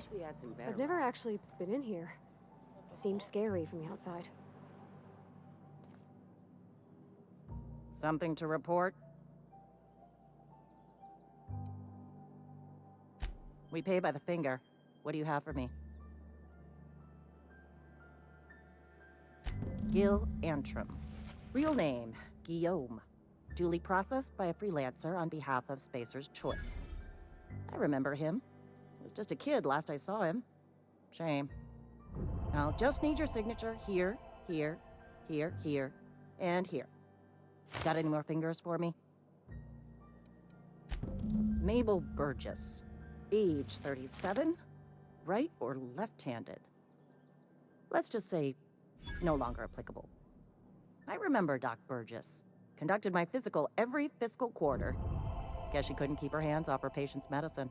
Wish we had some better. I've never actually been in here. Seemed scary from the outside. Something to report? We pay by the finger. What do you have for me? Gil Antrim. Real name, Guillaume. Duly processed by a freelancer on behalf of Spacer's Choice. I remember him. He was just a kid last I saw him. Shame. I'll just need your signature here, here, here, here, and here. Got any more fingers for me? Mabel Burgess. Age 37. Right or left-handed? Let's just say no longer applicable. I remember Doc Burgess. Conducted my physical every fiscal quarter. Guess she couldn't keep her hands off her patient's medicine.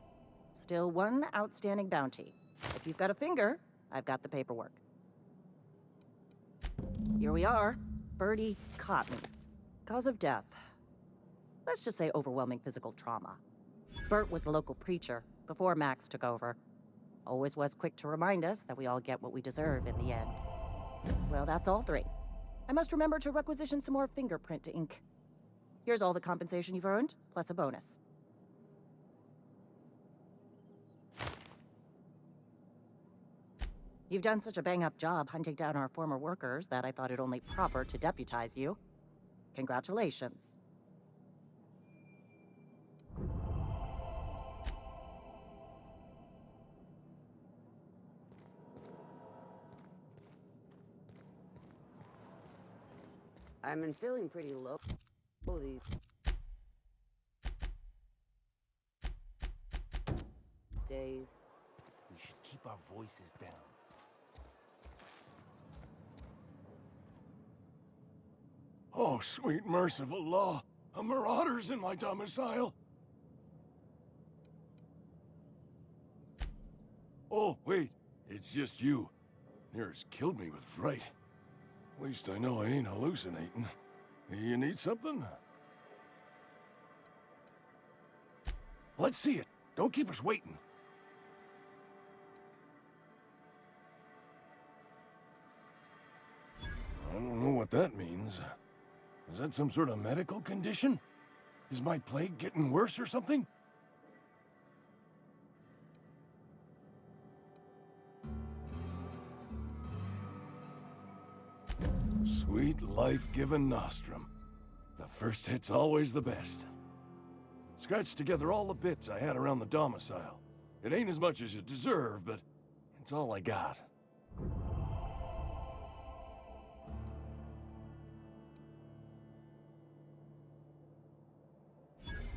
Still one outstanding bounty. If you've got a finger, I've got the paperwork. Here we are. Birdie caught me. Cause of death. Let's just say overwhelming physical trauma. Bert was the local preacher before Max took over. Always was quick to remind us that we all get what we deserve in the end. Well, that's all three. I must remember to requisition some more fingerprint ink. Here's all the compensation you've earned, plus a bonus. You've done such a bang-up job hunting down our former workers that I thought it only proper to deputize you. Congratulations. I've been feeling pretty low these days. We should keep our voices down. Oh, sweet merciful law. A marauder's in my domicile. Oh, wait. It's just you. Near's killed me with fright. At least I know I ain't hallucinating. You need something? Let's see it. Don't keep us waiting. I don't know what that means. Is that some sort of medical condition? Is my plague getting worse or something? Sweet life-giving nostrum. The first hit's always the best. Scratched together all the bits I had around the domicile. It ain't as much as you deserve, but it's all I got.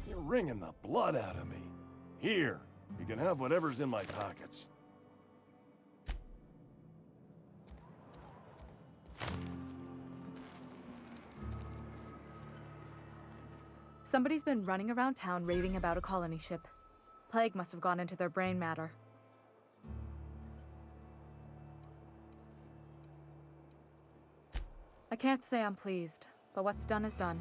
You're wringing the blood out of me. Here, you can have whatever's in my pockets. Somebody's been running around town raving about a colony ship. Plague must have gone into their brain matter. I can't say I'm pleased, but what's done is done.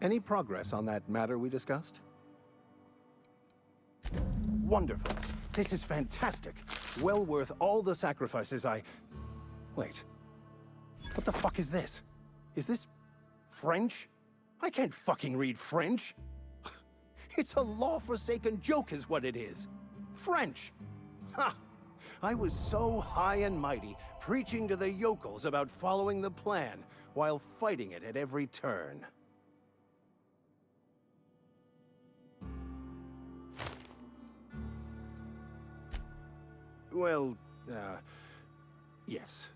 Any progress on that matter we discussed? Wonderful. This is fantastic. Well worth all the sacrifices I... Wait. What the fuck is this? Is this... French? I can't fucking read French. It's a law-forsaken joke is what it is. French. Ha! I was so high and mighty, preaching to the yokels about following the plan, while fighting it at every turn. Well, yes.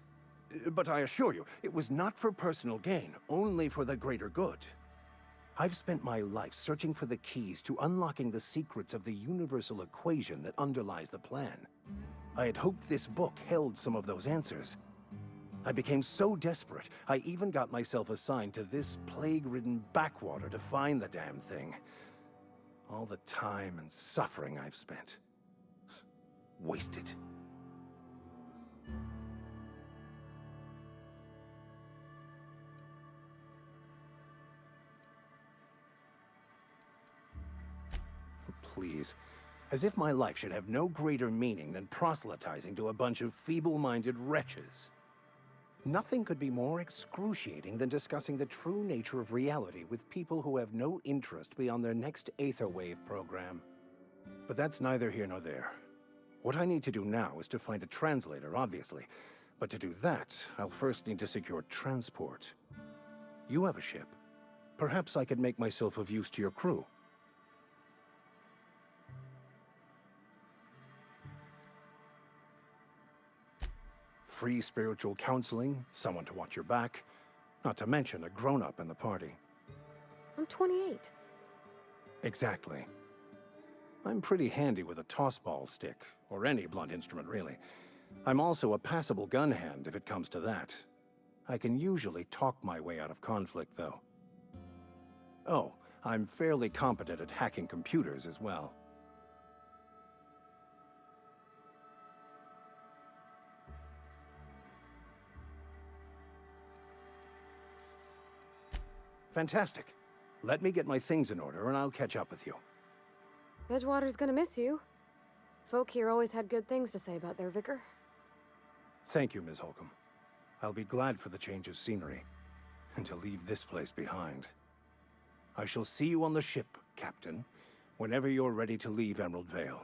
But I assure you, it was not for personal gain, only for the greater good. I've spent my life searching for the keys to unlocking the secrets of the universal equation that underlies the plan. I had hoped this book held some of those answers. I became so desperate, I even got myself assigned to this plague-ridden backwater to find the damn thing. All the time and suffering I've spent. Wasted. Please. As if my life should have no greater meaning than proselytizing to a bunch of feeble-minded wretches. Nothing could be more excruciating than discussing the true nature of reality with people who have no interest beyond their next Aetherwave program. But that's neither here nor there. What I need to do now is to find a translator, obviously. But to do that, I'll first need to secure transport. You have a ship. Perhaps I could make myself of use to your crew. Free spiritual counseling, someone to watch your back, not to mention a grown-up in the party. I'm 28. Exactly. I'm pretty handy with a tossball stick, or any blunt instrument, really. I'm also a passable gun hand if it comes to that. I can usually talk my way out of conflict, though. Oh, I'm fairly competent at hacking computers as well. Fantastic. Let me get my things in order and I'll catch up with you. Edgewater's gonna miss you. Folk here always had good things to say about their vicar. Thank you, Ms. Holcomb. I'll be glad for the change of scenery, and to leave this place behind. I shall see you on the ship, Captain, whenever you're ready to leave Emerald Vale.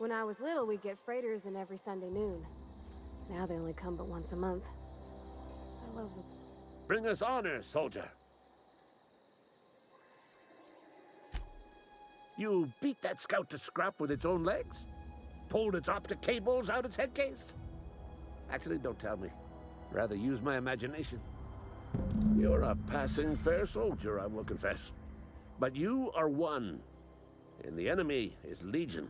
When I was little, we'd get freighters in every Sunday noon. Now they only come but once a month. I love them. Bring us honor, soldier. You beat that scout to scrap with its own legs? Pulled its optic cables out its head case? Actually, don't tell me. Rather use my imagination. You're a passing fair soldier, I will confess. But you are one, and the enemy is legion.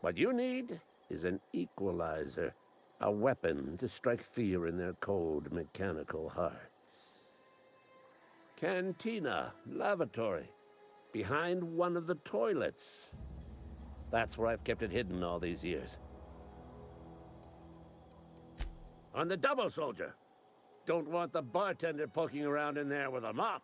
What you need is an equalizer, a weapon to strike fear in their cold, mechanical hearts. Cantina, lavatory, behind one of the toilets. That's where I've kept it hidden all these years. On the double, soldier. Don't want the bartender poking around in there with a mop.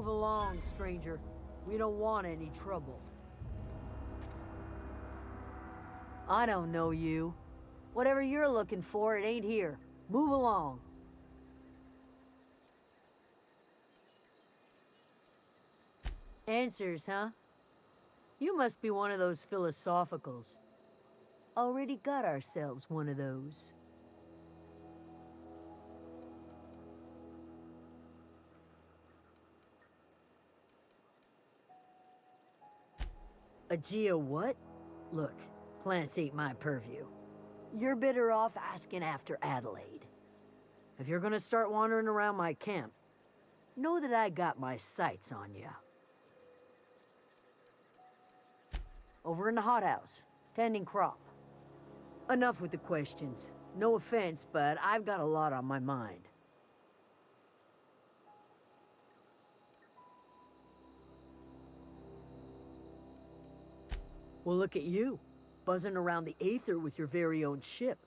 Move along, stranger. We don't want any trouble. I don't know you. Whatever you're looking for, it ain't here. Move along. Answers, huh? You must be one of those philosophicals. Already got ourselves one of those. A geo what? Look, plants ain't my purview. You're better off asking after Adelaide. If you're gonna start wandering around my camp, know that I got my sights on you. Over in the hothouse, tending crop. Enough with the questions. No offense, but I've got a lot on my mind. Well, look at you, buzzing around the aether with your very own ship.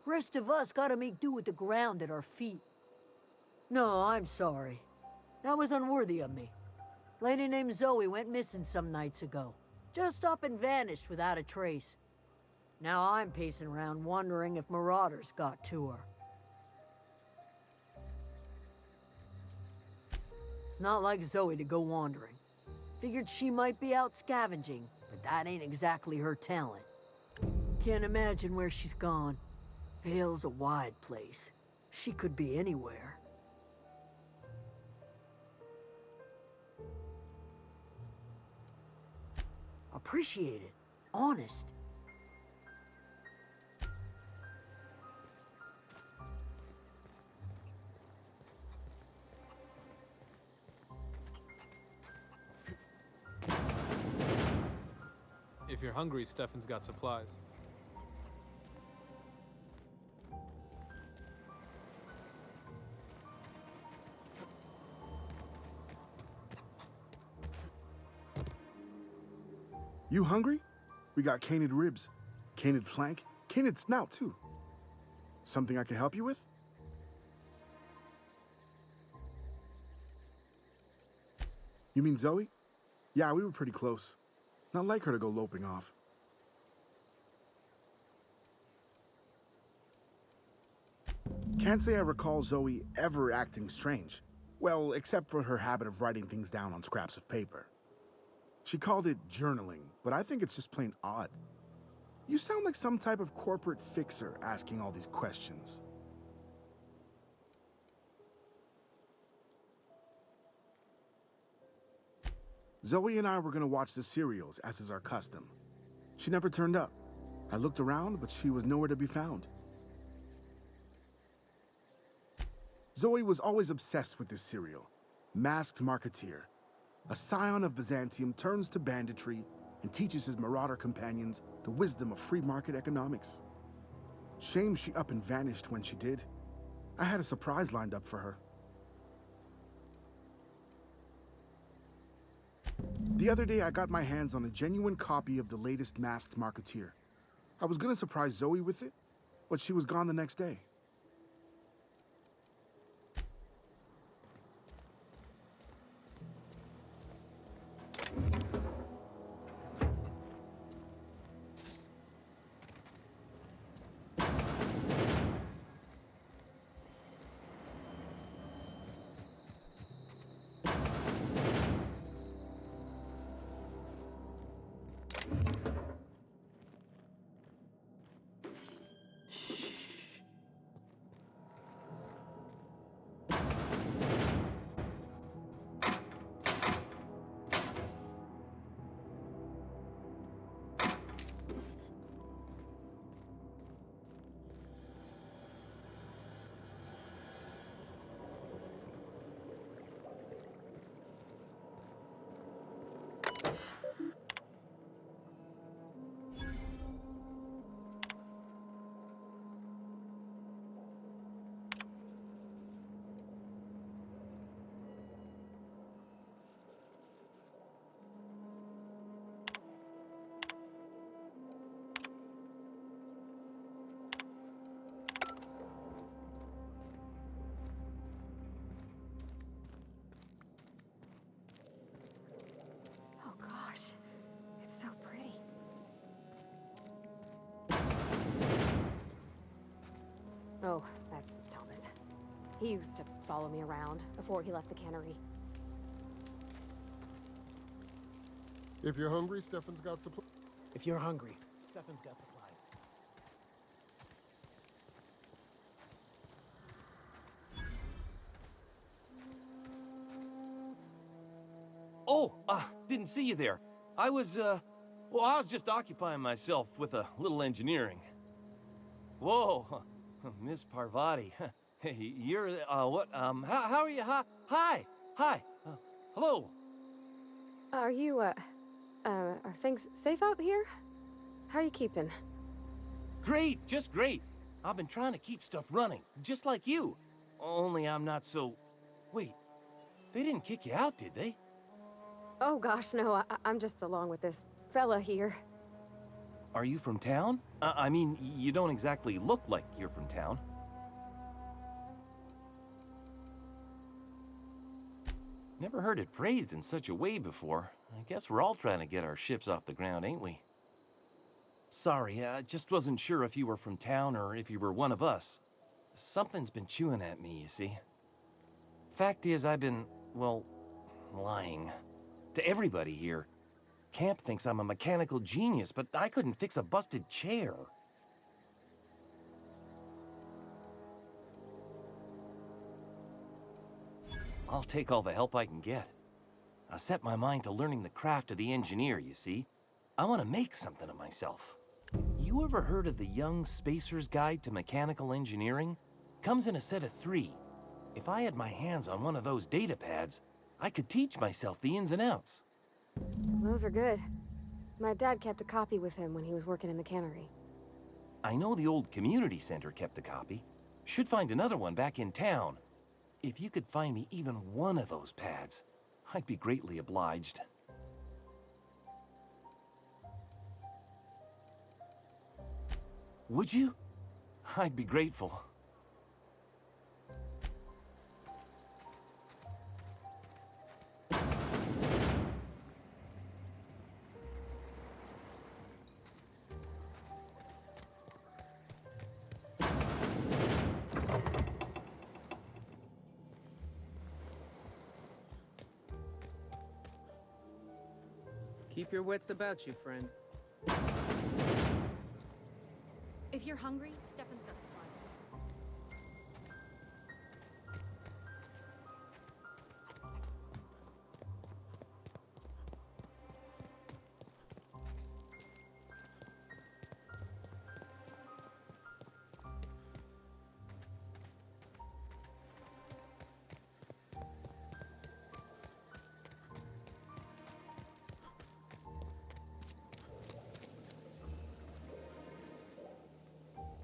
Rest of us gotta make do with the ground at our feet. No, I'm sorry. That was unworthy of me. Lady named Zoe went missing some nights ago. Just up and vanished without a trace. Now I'm pacing around wondering if marauders got to her. It's not like Zoe to go wandering. Figured she might be out scavenging, but that ain't exactly her talent. Can't imagine where she's gone. Vale's a wide place. She could be anywhere. Appreciate it. Honest. If you're hungry, Stefan's got supplies. You hungry? We got canid ribs, canid flank, canid snout too. Something I can help you with? You mean Zoe? Yeah, we were pretty close. Not like her to go loping off. Can't say I recall Zoe ever acting strange. Well, except for her habit of writing things down on scraps of paper. She called it journaling, but I think it's just plain odd. You sound like some type of corporate fixer asking all these questions. Zoe and I were gonna watch the serials, as is our custom. She never turned up. I looked around, but she was nowhere to be found. Zoe was always obsessed with this serial, Masked Marketeer. A scion of Byzantium turns to banditry and teaches his marauder companions the wisdom of free market economics. Shame she up and vanished when she did. I had a surprise lined up for her. The other day, I got my hands on a genuine copy of the latest Masked Marketeer. I was gonna surprise Zoe with it, but she was gone the next day. Oh, that's Thomas. He used to follow me around before he left the cannery. If you're hungry, Stefan's got supplies. If you're hungry, Stefan's got supplies. Oh, didn't see you there. I was just occupying myself with a little engineering. Whoa, Miss Parvati. Hey, you're, what, how are you? Hi, hello. Are you, are things safe out here? How are you keeping? Great, just great. I've been trying to keep stuff running, just like you. Only I'm not so... Wait, they didn't kick you out, did they? Oh gosh, no, I'm just along with this fella here. Are you from town? I mean, you don't exactly look like you're from town. Never heard it phrased in such a way before. I guess we're all trying to get our ships off the ground, ain't we? Sorry, I just wasn't sure if you were from town or if you were one of us. Something's been chewing at me, you see. Fact is, I've been, well, lying. To everybody here. Camp thinks I'm a mechanical genius, but I couldn't fix a busted chair. I'll take all the help I can get. I set my mind to learning the craft of the engineer, you see. I want to make something of myself. You ever heard of the Young Spacer's Guide to Mechanical Engineering? Comes in a set of 3. If I had my hands on one of those data pads, I could teach myself the ins and outs. Those are good. My dad kept a copy with him when he was working in the cannery. I know the old community center kept a copy. Should find another one back in town. If you could find me even one of those pads, I'd be greatly obliged. Would you? I'd be grateful. Keep your wits about you, friend. If you're hungry, Stefan's got supplies.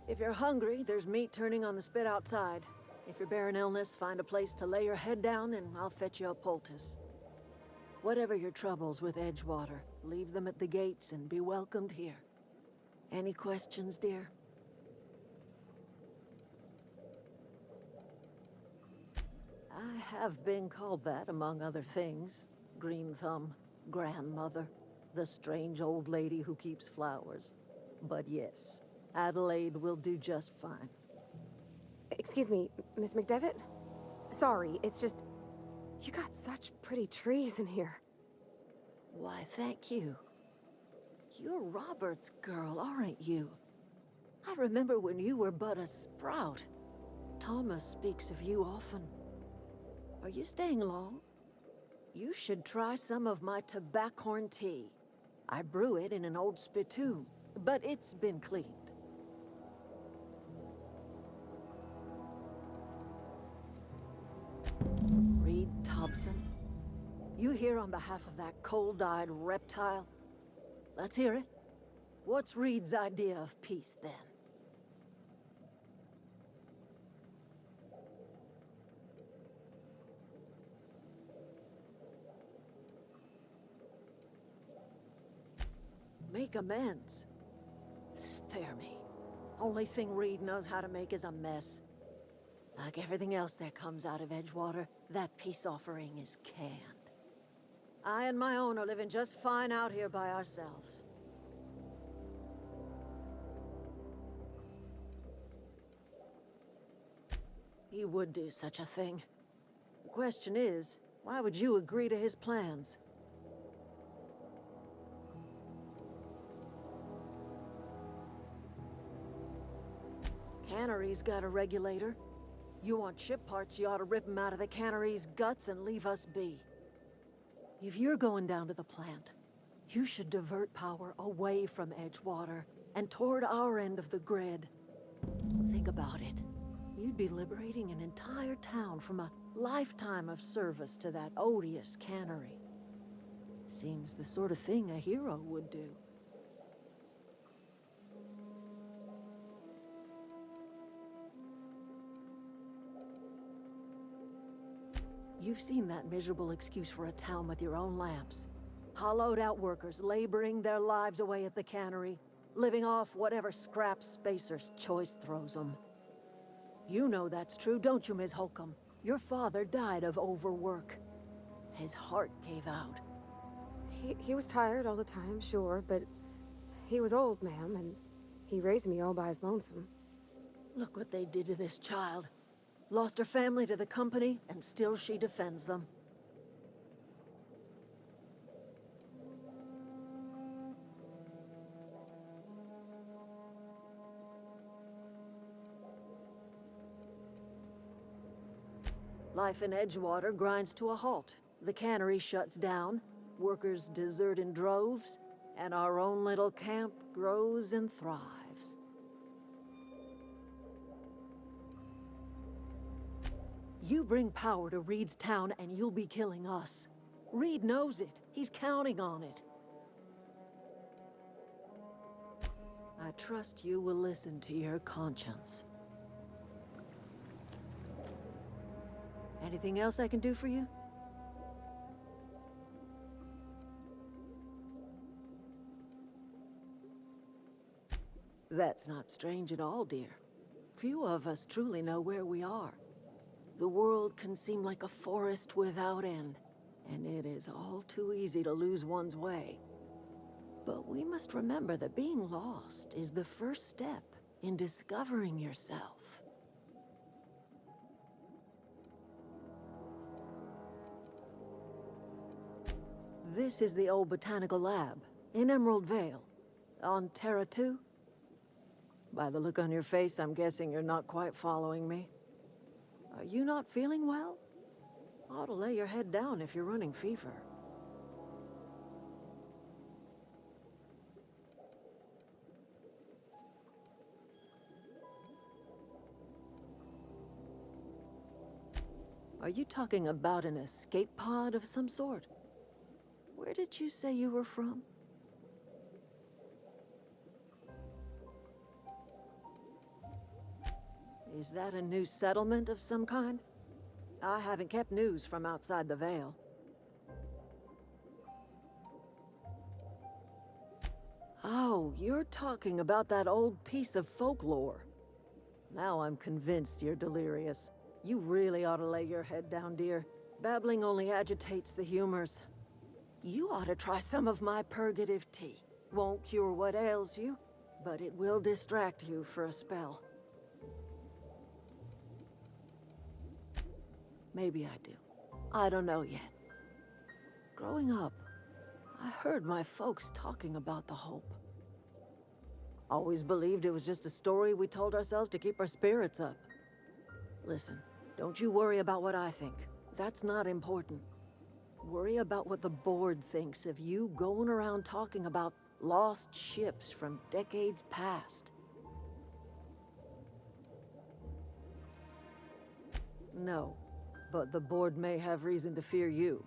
If you're hungry, there's meat turning on the spit outside. If you're bearing illness, find a place to lay your head down and I'll fetch you a poultice. Whatever your troubles with Edgewater, leave them at the gates and be welcomed here. Any questions, dear? I have been called that, among other things. Green Thumb, grandmother, the strange old lady who keeps flowers. But yes, Adelaide will do just fine. Excuse me, Miss McDevitt? Sorry, it's just... You got such pretty trees in here. Why, thank you. You're Robert's girl, aren't you? I remember when you were but a sprout. Thomas speaks of you often. Are you staying long? You should try some of my tobaccorn tea. I brew it in an old spittoon, but it's been cleaned. Reed Thompson? You here on behalf of that cold-eyed reptile? Let's hear it. What's Reed's idea of peace, then? Make amends. Spare me. Only thing Reed knows how to make is a mess. Like everything else that comes out of Edgewater, that peace offering is canned. I and my own are living just fine out here by ourselves. he would do such a thing. The question is, why would you agree to his plans? Cannery's got a regulator. You want ship parts, you ought to rip 'em out of the cannery's guts and leave us be. If you're going down to the plant, you should divert power away from Edgewater and toward our end of the grid. Think about it. You'd be liberating an entire town from a lifetime of service to that odious cannery. Seems the sort of thing a hero would do. You've seen that miserable excuse for a town with your own lamps. Hollowed out workers laboring their lives away at the cannery, living off whatever scrap Spacer's choice throws them. You know that's true, don't you, Ms. Holcomb? Your father died of overwork. His heart gave out. He was tired all the time, sure, but he was old, ma'am, and he raised me all by his lonesome. Look what they did to this child. Lost her family to the company, and still she defends them. Life in Edgewater grinds to a halt. The cannery shuts down, workers desert in droves, and our own little camp grows and thrives. You bring power to Reed's town and you'll be killing us. Reed knows it. He's counting on it. I trust you will listen to your conscience. Anything else I can do for you? That's not strange at all, dear. Few of us truly know where we are. The world can seem like a forest without end, and it is all too easy to lose one's way. But we must remember that being lost is the first step in discovering yourself. This is the old botanical lab in Emerald Vale, on Terra 2. By the look on your face, I'm guessing you're not quite following me. Are you not feeling well? Ought to lay your head down if you're running fever. Are you talking about an escape pod of some sort? Where did you say you were from? Is that a new settlement of some kind? I haven't kept news from outside the Vale. Oh, you're talking about that old piece of folklore. Now I'm convinced you're delirious. You really ought to lay your head down, dear. Babbling only agitates the humors. You ought to try some of my purgative tea. Won't cure what ails you, but it will distract you for a spell. Maybe I do. I don't know yet. Growing up, I heard my folks talking about the Hope. Always believed it was just a story we told ourselves to keep our spirits up. Listen, don't you worry about what I think. That's not important. Worry about what the board thinks of you going around talking about lost ships from decades past. No. But the board may have reason to fear you.